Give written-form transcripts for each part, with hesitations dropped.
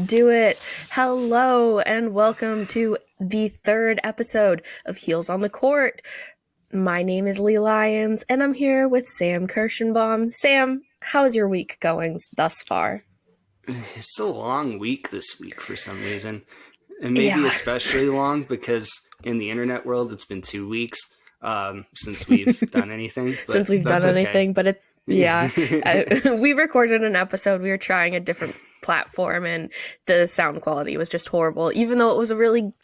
do it. Hello, and welcome to the third episode of Heels on the Court. My name is Lee Lyons, and I'm here with Sam Kirschenbaum. Sam, how is your week going thus far? It's a long week this week for some reason. And maybe Yeah. especially long because in the internet world, it's been 2 weeks since we've done anything. Since But we've done that's okay. anything, but we recorded an episode. We were trying a different platform, and the sound quality was just horrible. Even though it was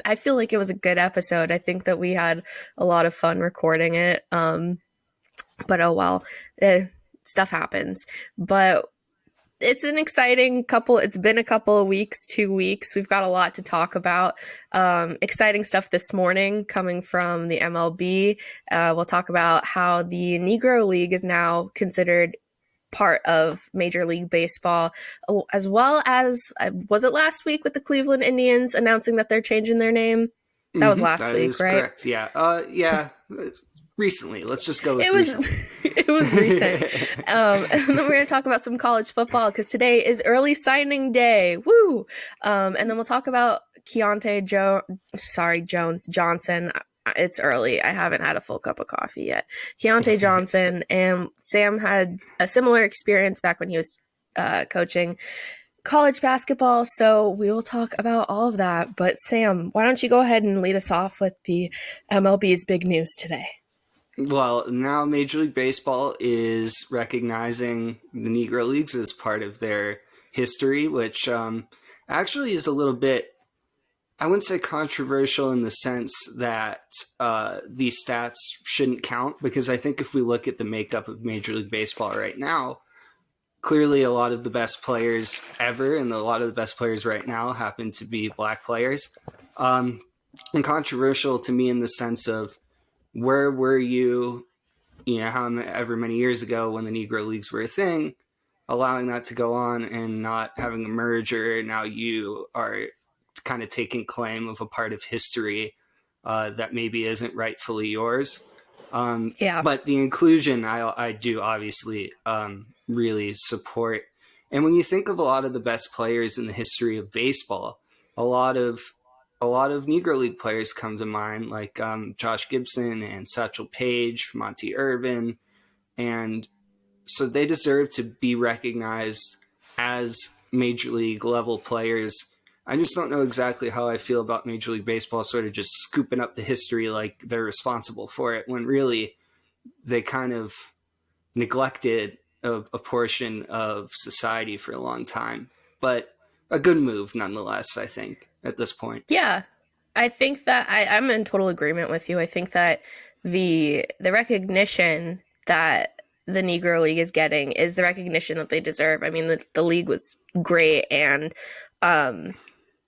I feel like it was a good episode. I think that we had a lot of fun recording it. But oh well, stuff happens. But it's an exciting couple. It's been a couple of weeks, 2 weeks. We've got a lot to talk about. Exciting stuff this morning coming from the MLB. We'll talk about how the Negro League is now considered part of Major League Baseball, as well as, was it last week with the Cleveland Indians announcing that they're changing their name? That was last That week, is right? correct. Yeah. Recently. Let's just go with It was recently. it was recent. And then we're going to talk about some college football because today is early signing day. Woo! And then we'll talk about Johnson. It's early. I haven't had a full cup of coffee yet. Keontae Johnson and Sam had a similar experience back when he was coaching college basketball. So we will talk about all of that. But Sam, why don't you go ahead and lead us off with the MLB's big news today? Well, now Major League Baseball is recognizing the Negro Leagues as part of their history, which actually is a little bit, I wouldn't say controversial in the sense that these stats shouldn't count, because I think if we look at the makeup of Major League Baseball right now, clearly a lot of the best players ever and a lot of the best players right now happen to be black players. And controversial to me in the sense of, where were you, however many years ago when the Negro Leagues were a thing, allowing that to go on and not having a merger? Now you are kind of taking claim of a part of history that maybe isn't rightfully yours. Yeah. But the inclusion, I do obviously really support. And when you think of a lot of the best players in the history of baseball, a lot of Negro League players come to mind, like Josh Gibson and Satchel Paige, Monty Irvin, and so they deserve to be recognized as Major League level players. I just don't know exactly how I feel about Major League Baseball sort of just scooping up the history like they're responsible for it, when really they kind of neglected a portion of society for a long time. But a good move nonetheless, I think, at this point. Yeah, I think that I'm in total agreement with you. I think that the recognition that the Negro League is getting is the recognition that they deserve. I mean, the league was great, and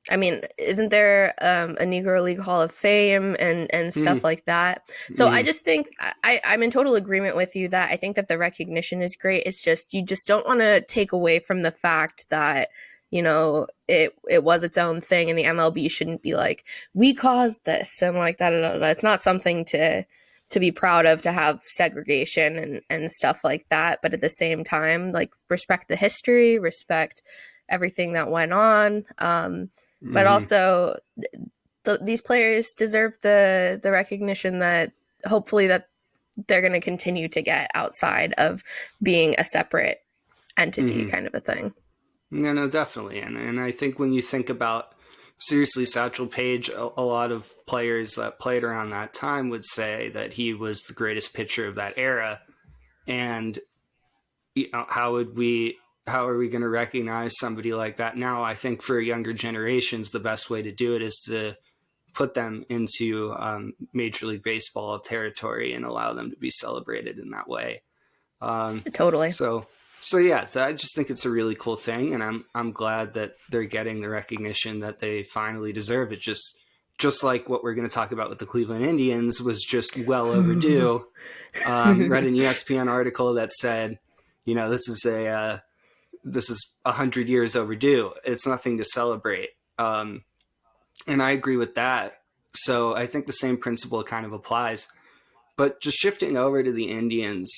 I mean, isn't there a Negro League Hall of Fame and stuff like that? So I just think I'm in total agreement with you that I think that the recognition is great. It's just, you just don't want to take away from the fact that, it was its own thing, and the MLB shouldn't be like, we caused this and like that. It's not something to be proud of, to have segregation and stuff like that. But at the same time, like, respect the history, respect everything that went on. But also these players deserve the recognition that hopefully that they're going to continue to get outside of being a separate entity kind of a thing. No, definitely. And I think when you think about, seriously, Satchel Paige, a lot of players that played around that time would say that he was the greatest pitcher of that era. And how are we going to recognize somebody like that now? I think for younger generations, the best way to do it is to put them into Major League Baseball territory and allow them to be celebrated in that way. Totally. So yeah, I just think it's a really cool thing, and I'm glad that they're getting the recognition that they finally deserve. It just like what we're going to talk about with the Cleveland Indians was just well overdue. Read an ESPN article that said, this is 100 years overdue. It's nothing to celebrate, and I agree with that. So I think the same principle kind of applies. But just shifting over to the Indians,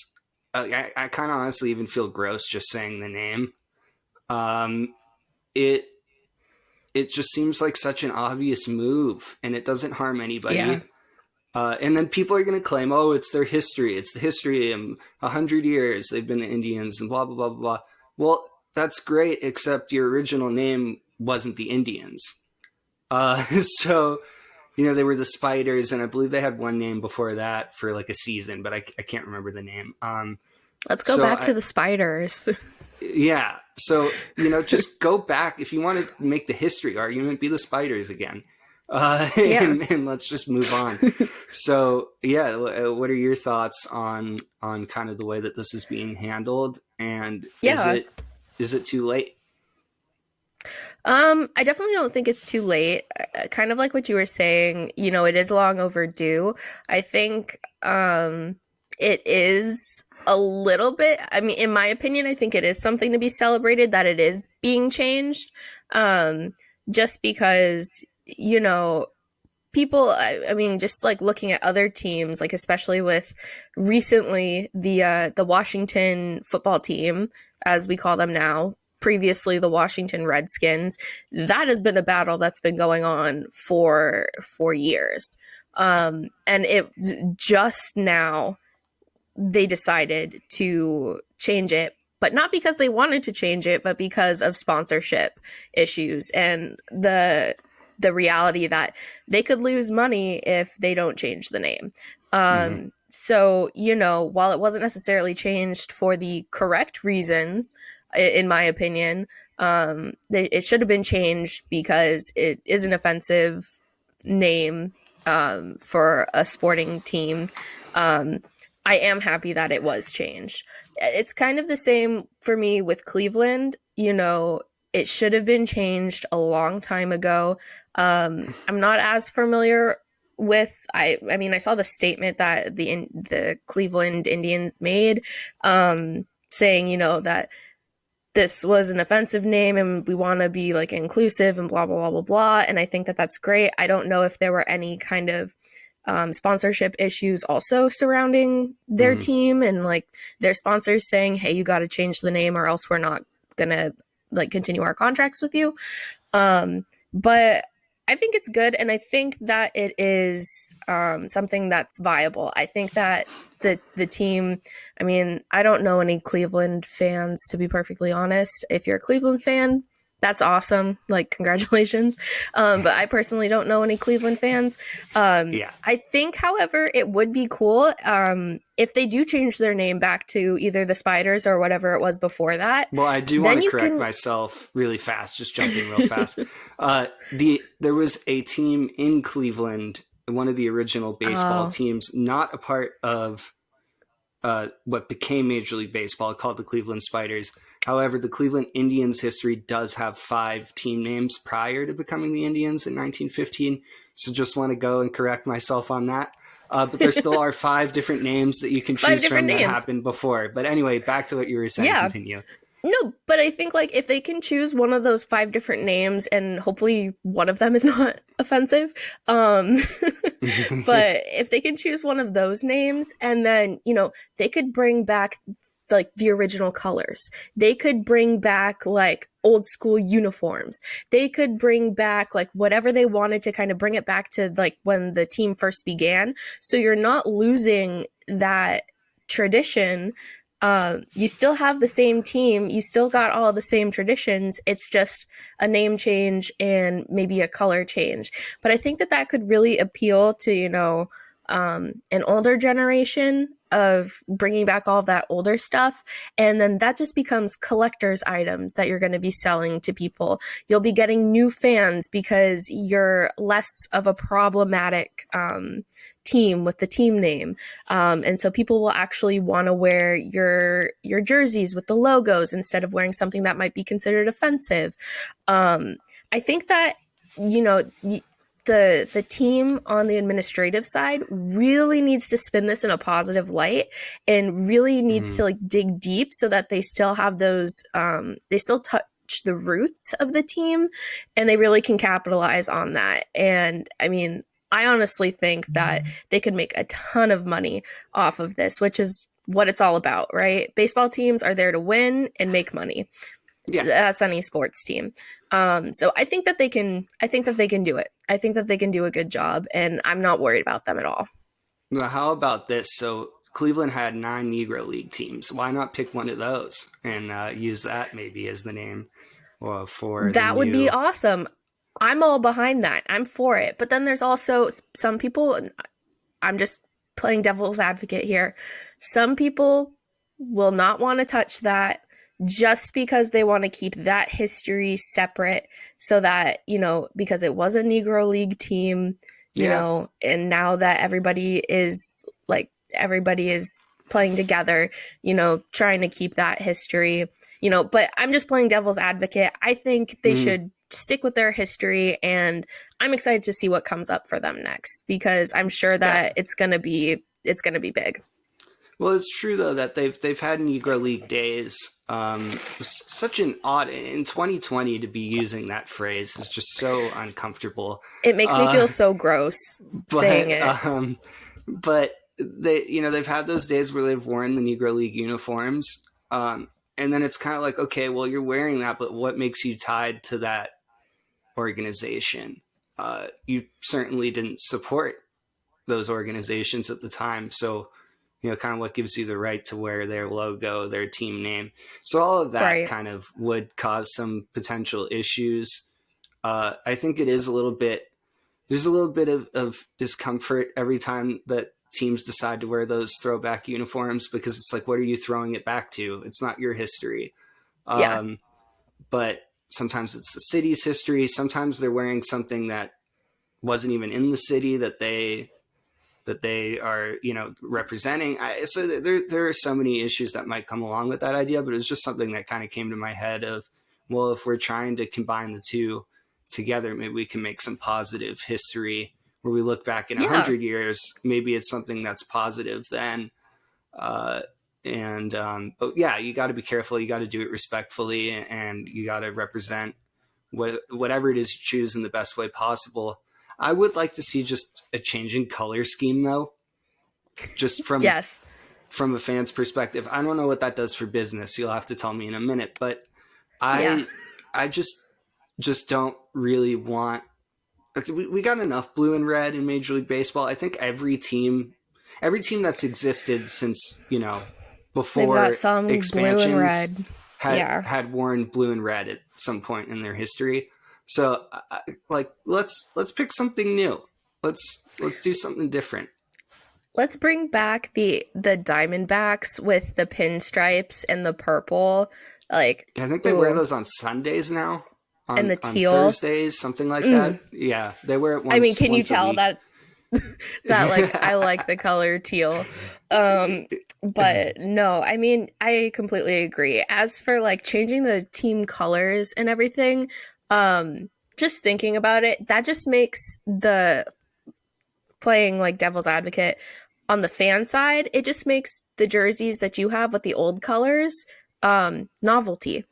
I kind of honestly even feel gross just saying the name. It it just seems like such an obvious move, and it doesn't harm Yeah. anybody. And then people are going to claim, oh, it's their history. It's the history of 100 years they've been the Indians and blah, blah, blah, blah. Well, that's great, except your original name wasn't the Indians. So, they were the Spiders, and I believe they had one name before that for like a season, but I can't remember the name. Let's go So back I, to the spiders. yeah. So, just go back. If you want to make the history argument, be the Spiders again. Yeah. And let's just move on. So, yeah, what are your thoughts on kind of the way that this is being handled? And Yeah. is it too late? I definitely don't think it's too late. Kind of like what you were saying, it is long overdue. I think it is a little bit, I mean, in my opinion, I think it is something to be celebrated that it is being changed. Um, just because, people, I mean, just like looking at other teams, like especially with recently the Washington football team, as we call them now, previously the Washington Redskins, that has been a battle that's been going on for years. And it just now they decided to change it, but not because they wanted to change it, but because of sponsorship issues and the reality that they could lose money if they don't change the name. Mm-hmm. So, while it wasn't necessarily changed for the correct reasons, in my opinion, it should have been changed because it is an offensive name for a sporting team. I am happy that it was changed. It's kind of the same for me with Cleveland. It should have been changed a long time ago. I'm not as familiar with. I mean, I saw the statement that the Cleveland Indians made, saying that this was an offensive name and we want to be like inclusive and blah blah blah blah blah. And I think that that's great. I don't know if there were any kind of sponsorship issues also surrounding their Mm-hmm. team and like their sponsors saying, "Hey, you got to change the name or else we're not gonna like continue our contracts with you." But I think it's good, and I think that it is something that's viable. I think that the team. I mean, I don't know any Cleveland fans, to be perfectly honest. If you're a Cleveland fan, that's awesome. Like, congratulations. But I personally don't know any Cleveland fans. Yeah. I think, however, it would be cool if they do change their name back to either the Spiders or whatever it was before that. Well, I do want Then to you correct can. myself really fast, just jumping real fast. There was a team in Cleveland, one of the original baseball Oh, teams, not a part of what became Major League Baseball, called the Cleveland Spiders. However, the Cleveland Indians history does have 5 team names prior to becoming the Indians in 1915. So just want to go and correct myself on that. But there still are 5 different names that you can five choose from different that names. happened before. But anyway, back to what you were saying. Yeah. Continue. No, but I think like if they can choose one of those 5 different names and hopefully one of them is not offensive, but if they can choose one of those names and then, they could bring back like the original colors. They could bring back like old school uniforms. They could bring back like whatever they wanted to kind of bring it back to like when the team first began. So you're not losing that tradition. You still have the same team. You still got all the same traditions. It's just a name change and maybe a color change. But I think that that could really appeal to, an older generation of bringing back all of that older stuff. And then that just becomes collector's items that you're going to be selling to people. You'll be getting new fans because you're less of a problematic team with the team name. And so people will actually want to wear your jerseys with the logos instead of wearing something that might be considered offensive. I think that, you know, the team on the administrative side really needs to spin this in a positive light and really needs Mm-hmm. to like dig deep so that they still have those they still touch the roots of the team and they really can capitalize on that. And I mean, I honestly think that they could make a ton of money off of this, which is what it's all about, right? Baseball teams are there to win and make money. Yeah. That's any sports team. So I think that they can. I think that they can do it. I think that they can do a good job, and I'm not worried about them at all. Well, how about this? So Cleveland had 9 Negro League teams. Why not pick one of those and use that maybe as the name for the That would be new? awesome. I'm all behind that. I'm for it. But then there's also some people. I'm just playing devil's advocate here. Some people will not want to touch that just because they want to keep that history separate so that, because it was a Negro League team, Yeah. and now that everybody is playing together, trying to keep that history, but I'm just playing devil's advocate. I think they Mhm. should stick with their history, and I'm excited to see what comes up for them next because I'm sure Yeah. that it's going to be big. Well, it's true though that they've had Negro League days. Such an odd in 2020 to be using that phrase is just so uncomfortable. It makes me Uh, feel so gross saying but it. but they've had those days where they've worn the Negro League uniforms, and then it's kind of like, okay, well, you're wearing that, but what makes you tied to that organization? You certainly didn't support those organizations at the time, so kind of what gives you the right to wear their logo, their team name. So all of that Right. kind of would cause some potential issues. I think it is a little bit, there's a little bit of discomfort every time that teams decide to wear those throwback uniforms because it's like, what are you throwing it back to? It's not your history. Yeah. Um, but sometimes it's the city's history. Sometimes they're wearing something that wasn't even in the city that they are representing. So there are so many issues that might come along with that idea, but it was just something that kind of came to my head of, well, if we're trying to combine the two together, maybe we can make some positive history where we look back in a Yeah. 100 years. Maybe it's something that's positive then. uh, but yeah, you got to be careful, you got to do it respectfully, and you got to represent whatever it is you choose in the best way possible. I would like to see just a change in color scheme though, just Yes. from a fan's perspective. I don't know what that does for business. You'll have to tell me in a minute, but Yeah. I I just don't really want. We got enough blue and red in Major League Baseball. I think every team that's existed since They've got before some blue and expansions red. had Yeah. had worn blue and red at some point in their history. So like let's pick something new. Let's do something different. Let's bring back the Diamondbacks with the pinstripes and the purple. Like, I think they wear ooh, those on Sundays now, and on the on teal. Thursdays, something like Mm. that. Yeah, they wear it I mean, once can you once a tell week. that like I like the color teal? Um, but no, I mean, I completely agree. As for like changing the team colors and everything, just thinking about it, that just makes the playing like devil's advocate on the fan side, it just makes the jerseys that you have with the old colors novelty.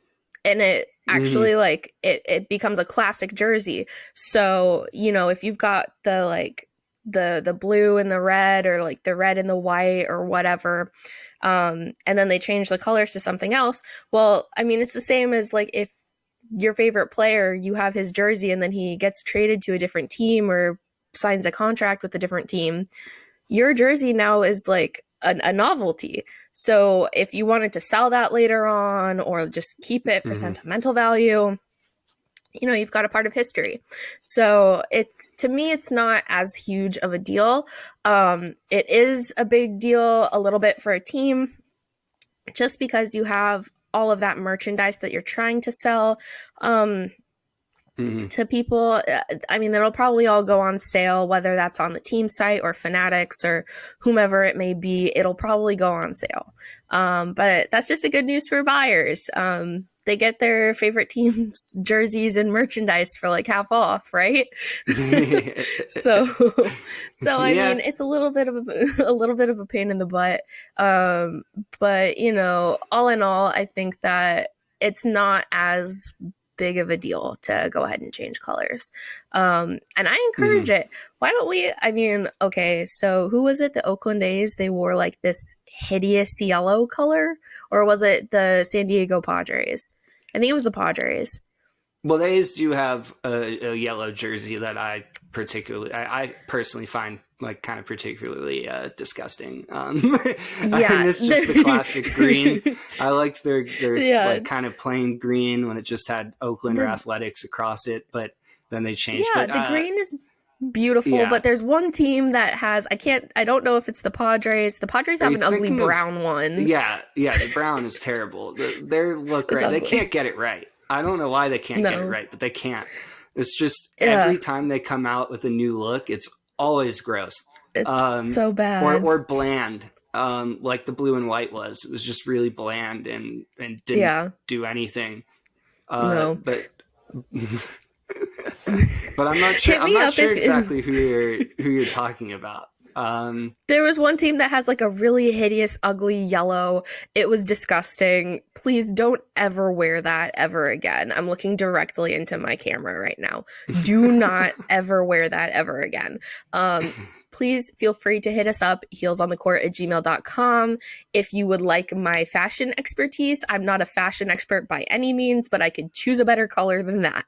And it Hmm. actually like it becomes a classic jersey. So, if you've got the like the blue and the red or like the red and the white or whatever, and then they change the colors to something else. Well, I mean, it's the same as like if your favorite player, you have his jersey and then he gets traded to a different team or signs a contract with a different team, your jersey now is like a novelty. So if you wanted to sell that later on or just keep it for Hmm. sentimental value, you've got a part of history. So it's to me, it's not as huge of a deal. It is a big deal a little bit for a team just because you have all of that merchandise that you're trying to sell. Hmm. To people. I mean, it'll probably all go on sale, whether that's on the team site or Fanatics or whomever it may be. It'll probably go on sale. But that's just a good news for buyers. They get their favorite team's jerseys and merchandise for like half off, right? so, so I Yeah. mean, it's a little bit of a little bit of a pain in the butt. But all in all, I think that it's not as big of a deal to go ahead and change colors. And I Hmm. encourage it. Why don't we? I mean, okay, so who was it? The Oakland A's, they wore like this hideous yellow color, or was it the San Diego Padres? I think it was the Padres. Well, they do have a yellow jersey that I personally find like kind of particularly disgusting. I Yeah. miss just the classic green. I liked their Yeah. like kind of plain green when it just had Oakland or The Athletics across it, but then they changed. yeah, But the green is beautiful, yeah, but there's one team that has I don't know if it's the Padres. The Padres are have you an ugly thinking of? brown one. Yeah, the brown is terrible. Their look It's right, they ugly. can't get it right. I don't know why they can't get it No. right, but they can't. It's just Ugh, every time they come out with a new look, it's always gross, it's um, so bad. or bland, like the blue and white was. It was just really bland and didn't Yeah. do anything. No. But but I'm not sure. Hit I'm me not up sure if exactly who you're talking about. there was one team that has like a really hideous, ugly yellow. It was disgusting. Please don't ever wear that ever again. I'm looking directly into my camera right now. Do not ever wear that ever again. Please feel free to hit us up, heelsonthecourt@gmail.com. If you would like my fashion expertise, I'm not a fashion expert by any means, but I could choose a better color than that.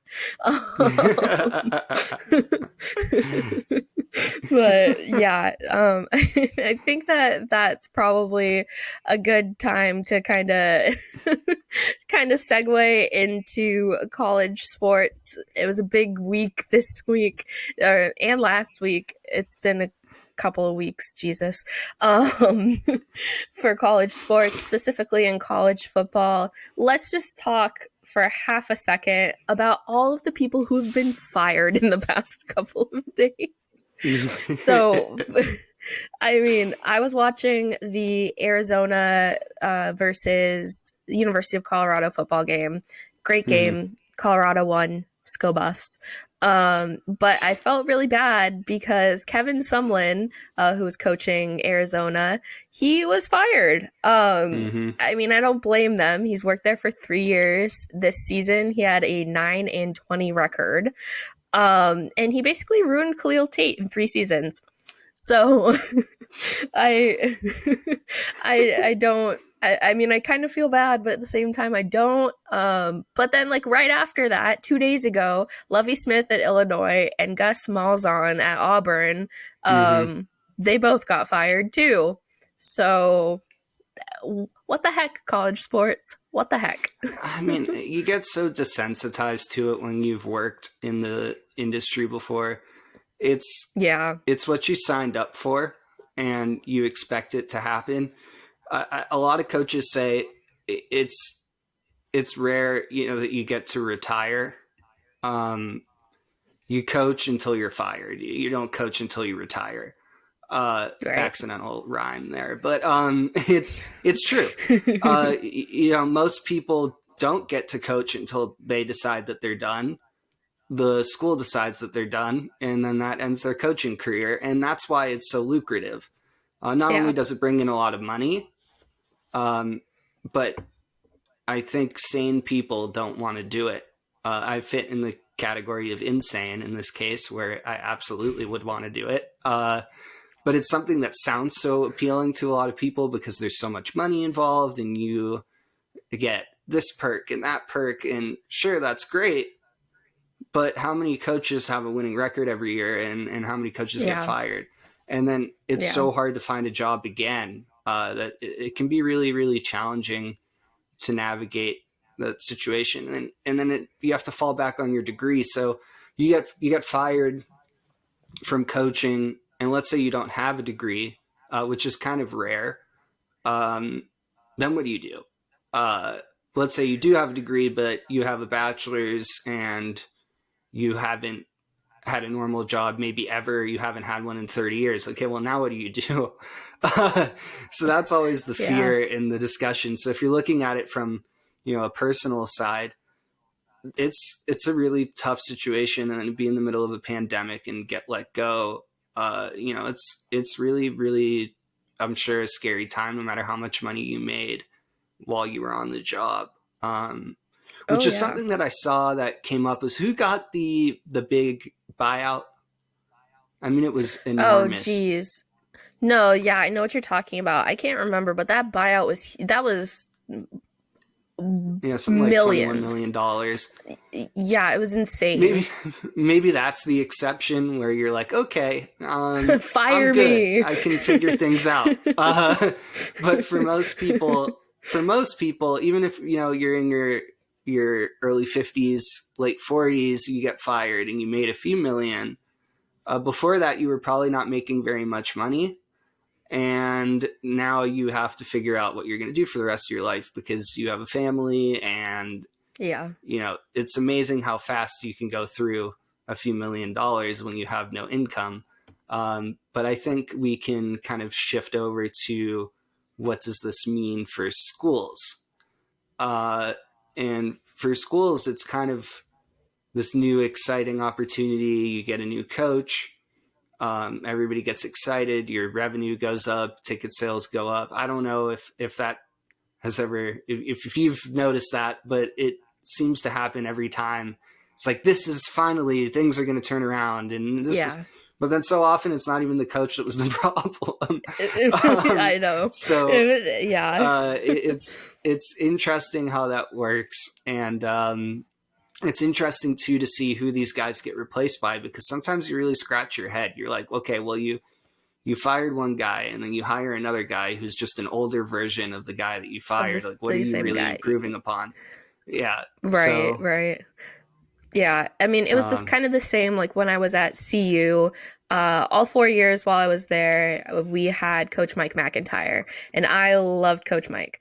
But yeah, I think that that's probably a good time to kind of segue into college sports. It was a big week this week, and last week. It's been a couple of weeks, Jesus, um, for college sports, specifically in college football. Let's just talk for half a second about all of the people who've been fired in the past couple of days. So, I mean, I was watching the Arizona versus University of Colorado football game. Great Mhm. game. Colorado won. Go Buffs. But I felt really bad because Kevin Sumlin, who was coaching Arizona, he was fired. Mhm. I mean, I don't blame them. He's worked there for 3 years. This season, he had a 9-20 record. And he basically ruined Khalil Tate in 3 seasons. So I I don't I mean I kind of feel bad, but at the same time I don't. But then like right after that, 2 days ago, Lovie Smith at Illinois and Gus Malzahn at Auburn, Mhm. they both got fired too. So what the heck, college sports? What the heck? I mean, you get so desensitized to it when you've worked in the industry before. It's Yeah, it's what you signed up for, and you expect it to happen. A lot of coaches say it's rare, that you get to retire. Um, you coach until you're fired. You don't coach until you retire. right. Accidental rhyme there, but it's true. Most people don't get to coach until they decide that they're done. The school decides that they're done, and then that ends their coaching career, and that's why it's so lucrative. Not only Yeah, does it bring in a lot of money, um, but I think sane people don't want to do it. I fit in the category of insane in this case, where I absolutely would want to do it. But it's something that sounds so appealing to a lot of people because there's so much money involved, and you get this perk and that perk, and sure, that's great. But how many coaches have a winning record every year, and how many coaches get yeah, fired? And then it's yeah, so hard to find a job again, that it can be really, really challenging to navigate that situation. And then you have to fall back on your degree. So you get fired from coaching, and let's say you don't have a degree, which is kind of rare. Um, then what do you do? Uh, let's say you do have a degree, but you have a bachelor's and you haven't had a normal job maybe ever. You haven't had one in 30 years. Okay, well, now what do you do? So that's always the yeah. fear in the discussion. So if you're looking at it from a personal side, it's a really tough situation, and to be in the middle of a pandemic and get let go, it's really, really, I'm sure, a scary time, no matter how much money you made while you were on the job. Oh Which is yeah. something that I saw that came up, was who got the big buyout. I mean, it was Oh enormous. geez. No, yeah, I know what you're talking about. I can't remember, but that buyout was something like millions. $21 million. Yeah, it was insane. Maybe that's the exception where you're like, okay, I'm Fire good. me. I can figure things out. But for most people, even if you're in your early 50s, late 40s, you get fired and you made a few million. Before that, you were probably not making very much money, and now you have to figure out what you're going to do for the rest of your life because you have a family, and Yeah. it's amazing how fast you can go through a few $1 million when you have no income. But I think we can kind of shift over to what does this mean for schools? Uh, and for schools, it's kind of this new exciting opportunity. You get a new coach. Everybody gets excited. Your revenue goes up. Ticket sales go up. I don't know if that has ever, if you've noticed that, but it seems to happen every time. It's like, this is finally, things are going to turn around, and this is, Yeah. but then so often it's not even the coach that was the problem. I know. So Yeah. it's interesting how that works, and it's interesting too to see who these guys get replaced by, because sometimes you really scratch your head. You're like, okay, well, you fired one guy and then you hire another guy who's just an older version of the guy that you Of fired. Like, what are the you same really guy. improving upon? Yeah. Right, So, right. Yeah, I mean, it was this um, kind of the same like when I was at CU. All 4 years while I was there, we had Coach Mike McIntyre, and I loved Coach Mike.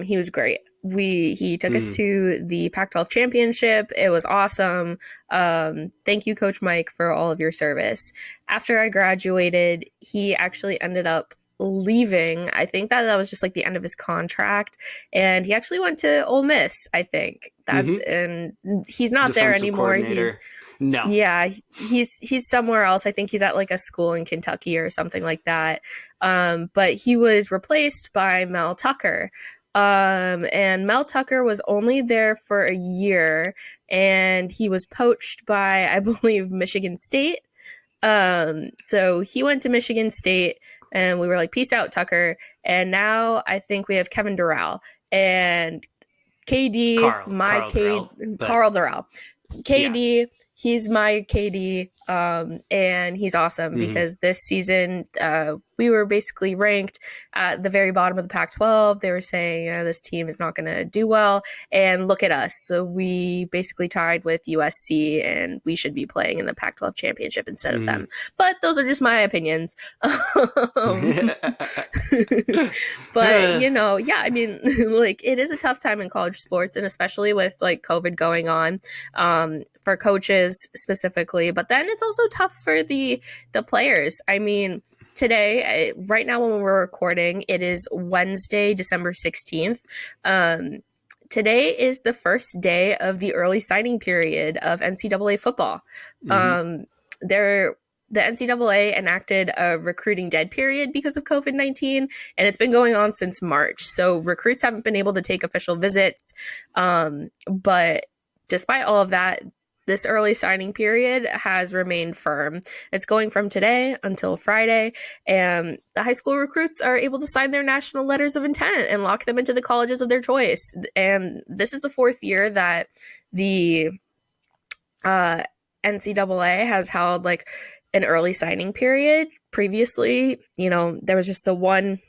He was great. He took us mm, to the Pac-12 championship. It was awesome. Thank you, Coach Mike, for all of your service. After I graduated, he actually ended up leaving. I think that was just like the end of his contract, and he actually went to Ole Miss. I think that, mm-hmm. and he's not there Defensive anymore. He's coordinator. No. yeah, he's somewhere else. I think he's at like a school in Kentucky or something like that. But he was replaced by Mel Tucker. And Mel Tucker was only there for a year, and he was poached by, I believe, Michigan State. So he went to Michigan State, and we were like, peace out, Tucker. And now I think we have Kevin Durrell and KD, my Carl K, Durrell, but Carl Durrell. yeah. KD, he's my KD, and he's awesome Mm-hmm. because this season we were basically ranked at the very bottom of the Pac-12. They were saying this team is not going to do well, and look at us. So we basically tied with USC, and we should be playing in the Pac-12 championship instead of Mm-hmm. them. But those are just my opinions. But yeah, I mean, like it is a tough time in college sports, and especially with like COVID going on, for coaches specifically. But then it's also tough for the players. I mean, today, right now when we're recording, it is Wednesday, December 16th. Today is the first day of the early signing period of NCAA football. Mm-hmm. There the NCAA enacted a recruiting dead period because of COVID-19, and it's been going on since March. So recruits haven't been able to take official visits. But despite all of that, this early signing period has remained firm. It's going from today until Friday, and the high school recruits are able to sign their national letters of intent and lock them into the colleges of their choice. And this is the fourth year that the NCAA has held like an early signing period. Previously, there was just the one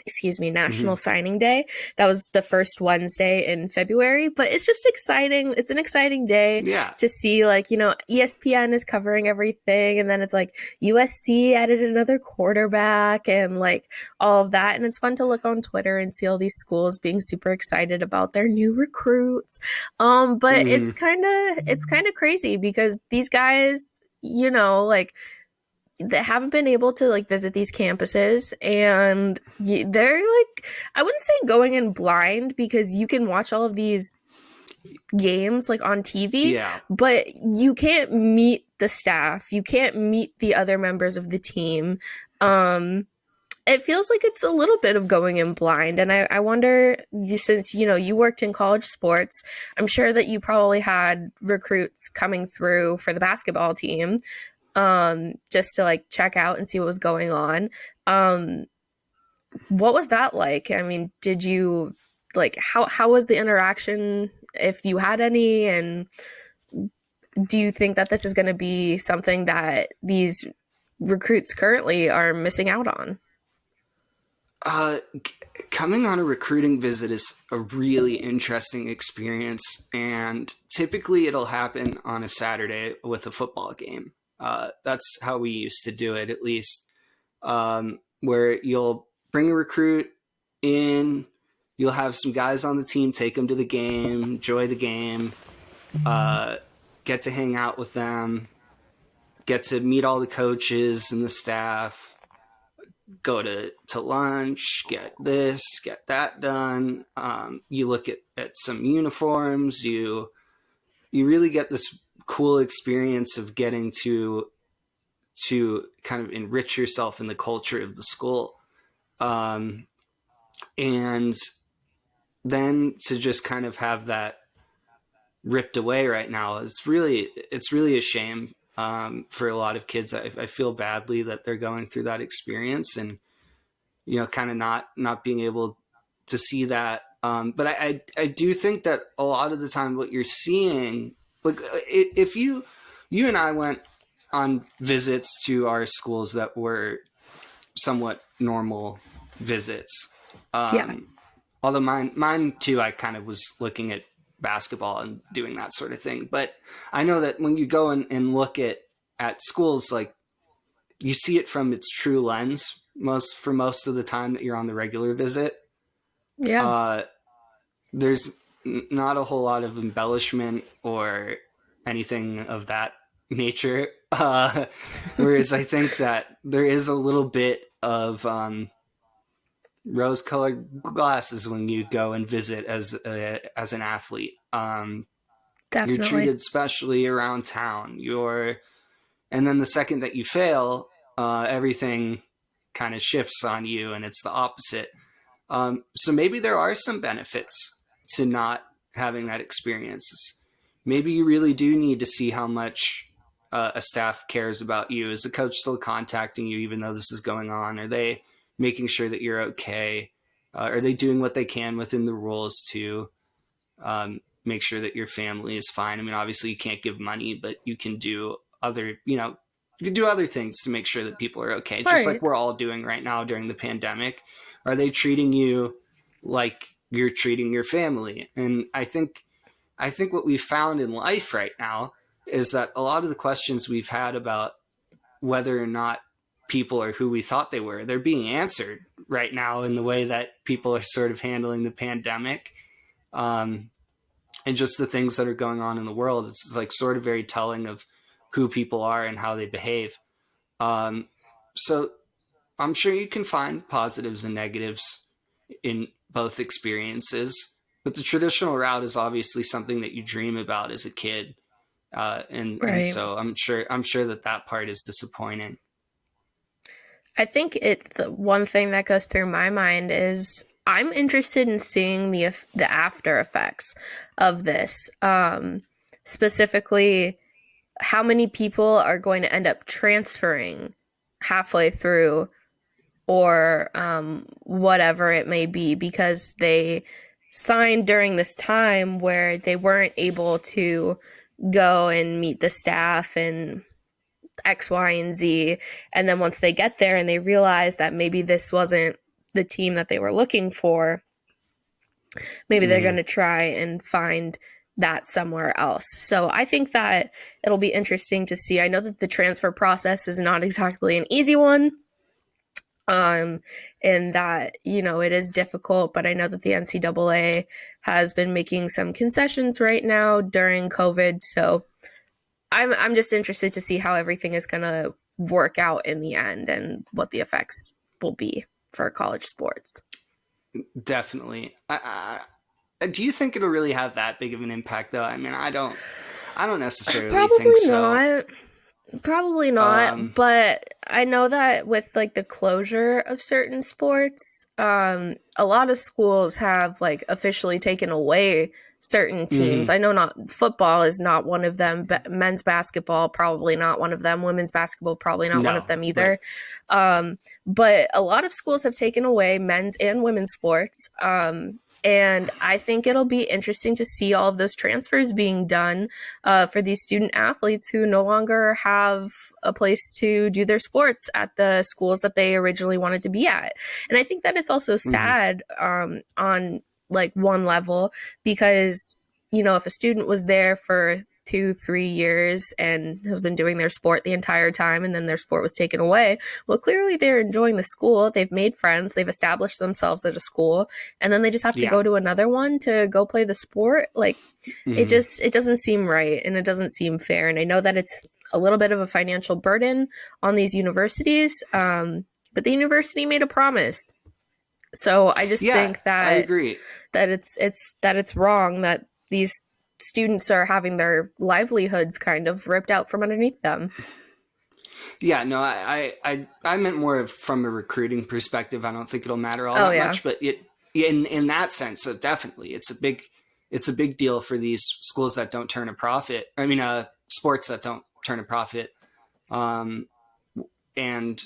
Mm-hmm. National Signing Day. That was the first Wednesday in February, but it's just exciting. It's an exciting day Yeah. to see, like, ESPN is covering everything, and then it's like USC added another quarterback and like all of that. And it's fun to look on Twitter and see all these schools being super excited about their new recruits. But Mm-hmm. it's kind of crazy because these guys, like that haven't been able to like visit these campuses, and they're like, I wouldn't say going in blind because you can watch all of these games like on TV, Yeah. but you can't meet the staff, you can't meet the other members of the team. It feels like it's a little bit of going in blind, and I wonder, since you worked in college sports, I'm sure that you probably had recruits coming through for the basketball team, just to like check out and see what was going on. What was that like? I mean, did you like how was the interaction, if you had any, and do you think that this is going to be something that these recruits currently are missing out on? Uh, Coming on a recruiting visit is a really interesting experience, and typically it'll happen on a Saturday with a football game. That's how we used to do it, at least, where you'll bring a recruit in, you'll have some guys on the team take them to the game, enjoy the game, uh, get to hang out with them, get to meet all the coaches and the staff, go to lunch, get this, get that done. You look at some uniforms. You really get this cool experience of getting to kind of enrich yourself in the culture of the school, and then to just kind of have that ripped away right now, it's really a shame, for a lot of kids. I feel badly that they're going through that experience, and kind of not being able to see that. But I do think that a lot of the time what you're seeing, like, if you and I went on visits to our schools that were somewhat normal visits. Yeah. Although mine too, I kind of was looking at basketball and doing that sort of thing. But I know that when you go and look at schools, like, you see it from its true lens most of the time that you're on the regular visit. Yeah. Uh, there's not a whole lot of embellishment or anything of that nature. Whereas I think that there is a little bit of rose-colored glasses when you go and visit as an athlete. You're Definitely. treated specially around town. And then the second that you fail, everything kind of shifts on you, and it's the opposite. So maybe there are some benefits to not having that experience. Maybe you really do need to see how much a staff cares about you. Is the coach still contacting you even though this is going on? Are they making sure that you're okay? Are they doing what they can within the rules to make sure that your family is fine? I mean, obviously you can't give money, but you can do other things to make sure that people are okay, just like Right. we're all doing right now during the pandemic. Are they treating you like you're treating your family? And I think what we've found in life right now is that a lot of the questions we've had about whether or not people are who we thought they were, they're being answered right now in the way that people are sort of handling the pandemic. And just the things that are going on in the world. It's like sort of very telling of who people are and how they behave. Um, so I'm sure you can find positives and negatives in both experiences, but the traditional route is obviously something that you dream about as a kid, and Right. so I'm sure that part is disappointing. I think the one thing that goes through my mind is I'm interested in seeing the after effects of this. Specifically, how many people are going to end up transferring halfway through, or whatever it may be, because they signed during this time where they weren't able to go and meet the staff and X, Y, and Z. And then once they get there and they realize that maybe this wasn't the team that they were looking for, maybe they're going Mm, to try and find that somewhere else. So I think that it'll be interesting to see. I know that the transfer process is not exactly an easy one. Um, and that, it is difficult, but I know that the NCAA has been making some concessions right now during COVID. So I'm just interested to see how everything is going to work out in the end and what the effects will be for college sports. definitely. Do you think it'll really have that big of an impact, though? I mean, I don't necessarily think Probably so. not. Probably not, Um, but I know that with like the closure of certain sports, a lot of schools have like officially taken away certain teams. mhm. I know not football is not one of them, but men's basketball probably not one of them, women's basketball probably not one of No, them right. either. But a lot of schools have taken away men's and women's sports. And I think it'll be interesting to see all of those transfers being done for these student athletes who no longer have a place to do their sports at the schools that they originally wanted to be at. And I think that it's also Hmm. sad on like one level because, you know, if a student was there for 2, 3 years and has been doing their sport the entire time and then their sport was taken away, well, clearly they're enjoying the school. They've made friends, they've established themselves at a school, and then they just have to Yeah. go to another one to go play the sport. Like Hmm. it doesn't seem right and it doesn't seem fair. And I know that it's a little bit of a financial burden on these universities, but the university made a promise. So I just Yeah, think I that agree. it's wrong that these students are having their livelihoods kind of ripped out from underneath them. Yeah, no, I meant more of from a recruiting perspective. I don't think it'll matter all Oh that yeah. much, but it in that sense, so definitely, it's a big deal for these schools that don't turn a profit. I mean, sports that don't turn a profit, um, and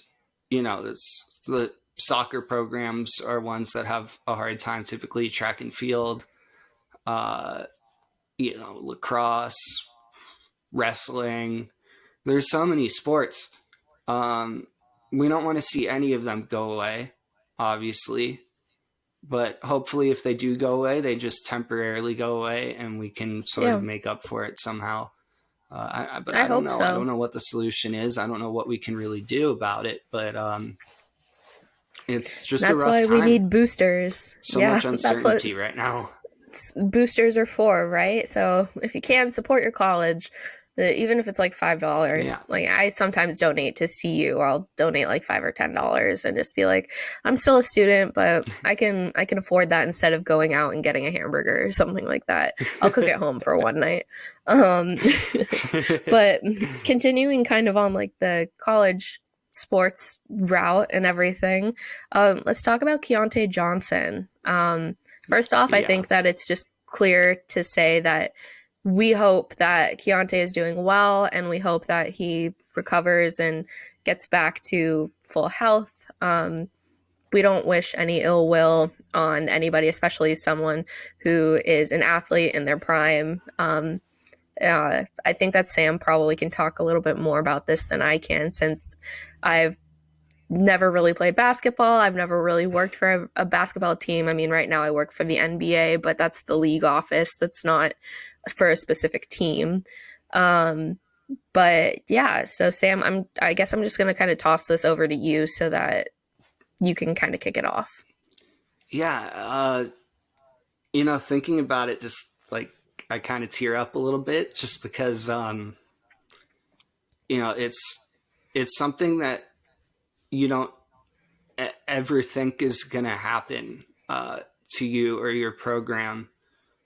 you know, the soccer programs are ones that have a hard time. Typically, track and field, uh, you know, lacrosse, wrestling. There's so many sports. Um, we don't want to see any of them go away, obviously, but hopefully, if they do go away, they just temporarily go away, and we can sort of Yeah. make up for it somehow. But I I don't hope know. I don't so. know what the solution is. I don't know what we can really do about it. But it's just a That's rough why we time. need boosters. So Yeah, much that's what uncertainty right now. boosters are for, right? So if you can support your college, even if it's like $5, Yeah. like I sometimes donate to CU, or I'll donate like $5 or $10 and just be like, I'm still a student, but I can afford that instead of going out and getting a hamburger or something like that. I'll cook at home for one night. Um, but continuing kind of on like the college sports route and everything, let's talk about Keontae Johnson. First off, I Yeah. think that it's just clear to say that we hope that Keontae is doing well and we hope that he recovers and gets back to full health. We don't wish any ill will on anybody, especially someone who is an athlete in their prime. I think that Sam probably can talk a little bit more about this than I can since I've never really played basketball. I've never really worked for a basketball team. I mean, right now I work for the NBA, but that's the league office. That's not for a specific team. Um, but yeah, so Sam, I guess I'm just gonna kind of toss this over to you so that you can kind of kick it off. Yeah. You know, thinking about it, just like I kind of tear up a little bit, just because you know, it's something that you don't ever think is going to happen to you or your program,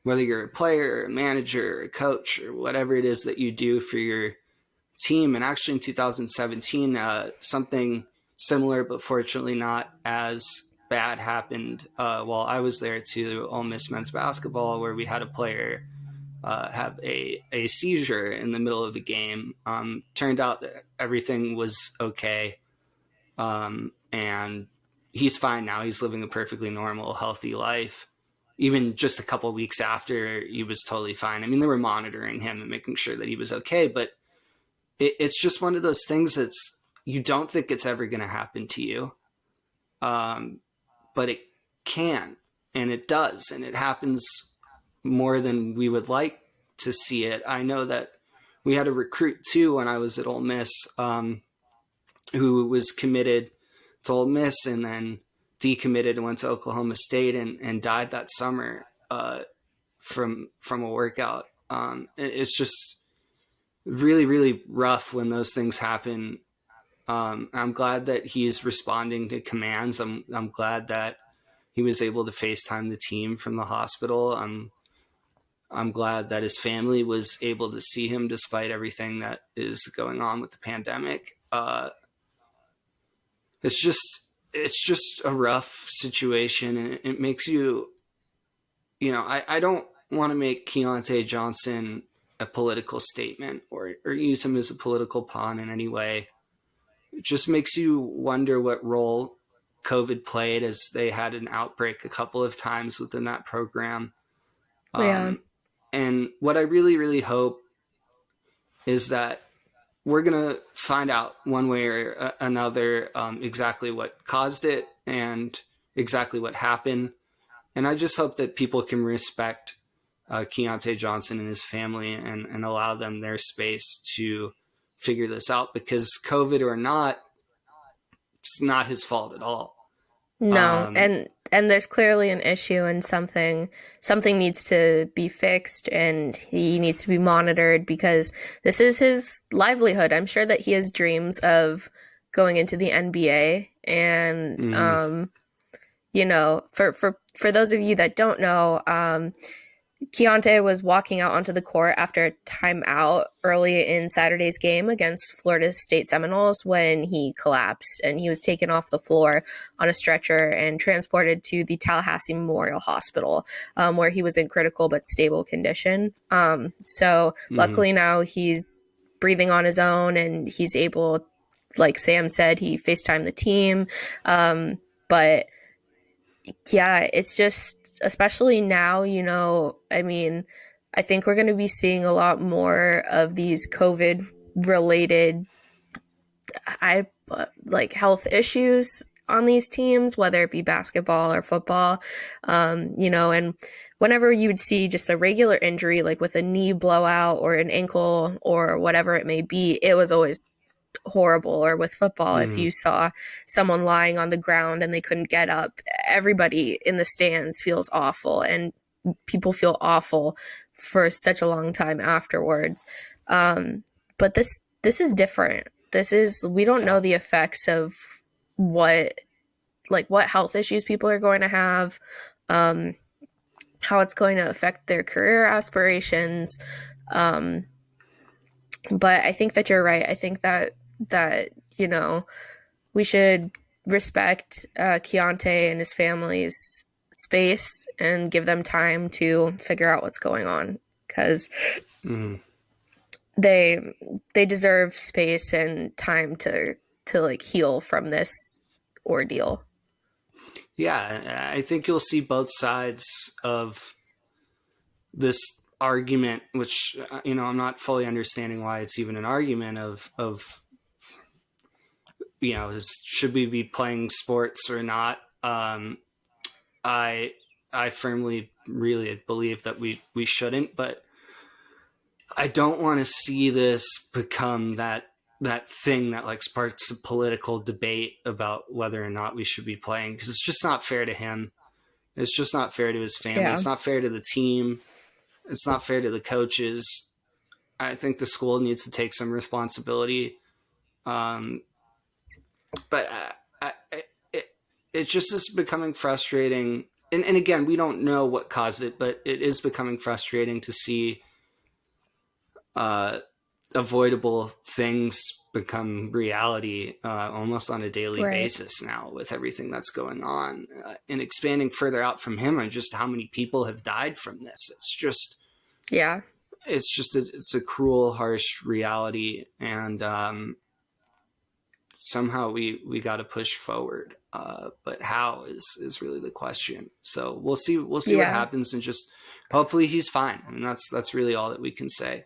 whether you're a player, a manager, a coach, or whatever it is that you do for your team. And actually, in 2017, something similar, but fortunately not as bad, happened while I was there to Ole Miss men's basketball, where we had a player have a seizure in the middle of the game. Turned out that everything was okay, and he's fine now. He's living a perfectly normal, healthy life. Even just a couple of weeks after, he was totally fine. I mean, they were monitoring him and making sure that he was okay, but it's just one of those things that's you don't think it's ever going to happen to you, um, but it can, and it does, and it happens more than we would like to see it. I know that we had a recruit too when I was at Ole Miss, who was committed to Ole Miss and then decommitted and went to Oklahoma State and died that summer from a workout. It's just really really rough when those things happen. I'm glad that he's responding to commands. I'm glad that he was able to FaceTime the team from the hospital. I'm glad that his family was able to see him despite everything that is going on with the pandemic. It's just a rough situation, and it makes you, you know, I don't want to make Keontae Johnson a political statement or use him as a political pawn in any way. It just makes you wonder what role COVID played, as they had an outbreak a couple of times within that program. Yeah. Um, and what I really, really hope is that we're going to find out one way or another exactly what caused it and exactly what happened. And I just hope that people can respect Keontae Johnson and his family, and allow them their space to figure this out, because COVID or not, it's not his fault at all. No, Um, and there's clearly an issue, and something needs to be fixed, and he needs to be monitored because this is his livelihood. I'm sure that he has dreams of going into the NBA, and mm, for those of you that don't know, Keontae was walking out onto the court after a timeout early in Saturday's game against Florida State Seminoles when he collapsed, and he was taken off the floor on a stretcher and transported to the Tallahassee Memorial Hospital, where he was in critical but stable condition. So mm, luckily now he's breathing on his own, and he's able, like Sam said, he FaceTimed the team. But yeah, it's just, especially now, I mean, I think we're going to be seeing a lot more of these COVID related I like health issues on these teams, whether it be basketball or football. And whenever you would see just a regular injury, like with a knee blowout or an ankle or whatever it may be, it was always horrible. Or with football, if mm, you saw someone lying on the ground and they couldn't get up, everybody in the stands feels awful, and people feel awful for such a long time afterwards. But this is different. This is, we don't yeah. know the effects of what what health issues people are going to have, um, how it's going to affect their career aspirations. Um, but I think that you're right. I think that we should respect Keontae and his family's space and give them time to figure out what's going on, because Mm. they they deserve space and time to like heal from this ordeal. Yeah, I think you'll see both sides of this argument, which I'm not fully understanding why it's even an argument of should we be playing sports or not. I I firmly really believe that we shouldn't, but I don't want to see this become that thing that like sparks a political debate about whether or not we should be playing, because it's just not fair to him. It's just not fair to his family. Yeah. It's not fair to the team. It's not fair to the coaches. I think the school needs to take some responsibility. Um, but it, it just is becoming frustrating. And again, we don't know what caused it, but it is becoming frustrating to see uh, avoidable things become reality almost on a daily Right. basis now, with everything that's going on, and expanding further out from him on just how many people have died from this. Yeah. It's a cruel, harsh reality, and somehow we got to push forward. But how is really the question. So we'll see what Yeah. happens, and just hopefully he's fine. I mean, that's really all that we can say.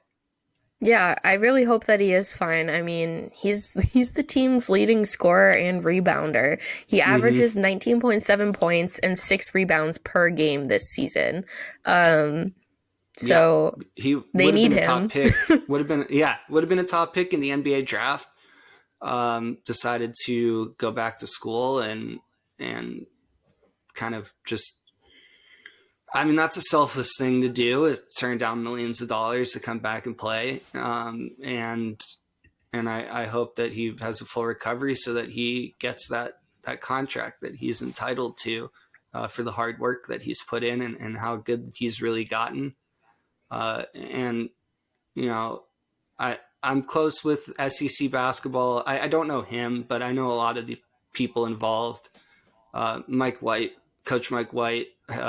Yeah, I really hope that he is fine. I mean, he's the team's leading scorer and rebounder. He Mm-hmm. averages 19.7 points and 6 rebounds per game this season. Um, Yeah, so he they would have need been a top him. pick. Would have been a top pick in the NBA draft. Decided to go back to school and kind of just. I mean, that's a selfless thing to do, is turn down millions of dollars to come back and play. And I hope that he has a full recovery so that he gets that contract that he's entitled to, for the hard work that he's put in, and how good he's really gotten. And you know, I'm close with SEC basketball. I don't know him, but I know a lot of the people involved. Mike White, Coach Mike White,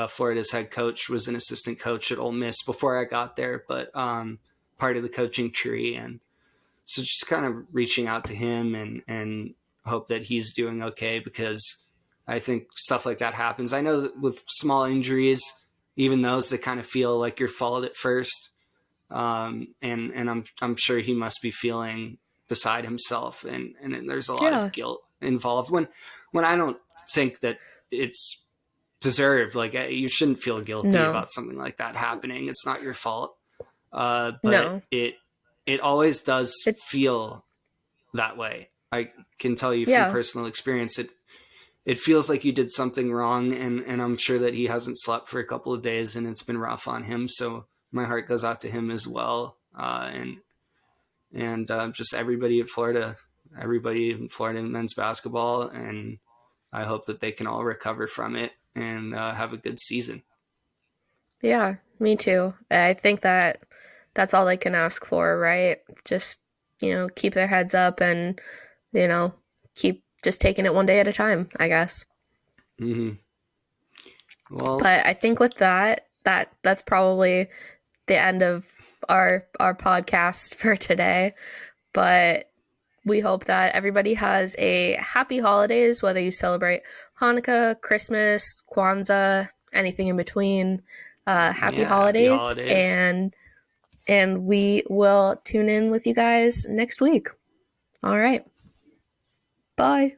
Florida's head coach, was an assistant coach at Ole Miss before I got there, but part of the coaching tree. And so just kind of reaching out to him and hope that he's doing okay, because I think stuff like that happens. I know that with small injuries, even those that kind of feel like your fault at first, and I'm sure he must be feeling beside himself, and there's a lot of Yeah. guilt involved when I don't think that it's deserved. Like you shouldn't feel guilty No. about something like that happening. It's not your fault, but No. it always does It feel that way. I can tell you from yeah. personal experience, it feels like you did something wrong, and I'm sure that he hasn't slept for a couple of days, and it's been rough on him. So my heart goes out to him as well, and just everybody in Florida men's basketball, and I hope that they can all recover from it and have a good season. Yeah, me too. I think that that's all they can ask for, right? Just, keep their heads up and, you know, keep just taking it one day at a time, I guess. Mm-hmm. Well, But I think with that's probably the end of our podcast for today. But we hope that everybody has a happy holidays, whether you celebrate Hanukkah, Christmas, Kwanzaa, anything in between. Happy yeah, happy holidays, holidays. and we will tune in with you guys next week. All right. Bye.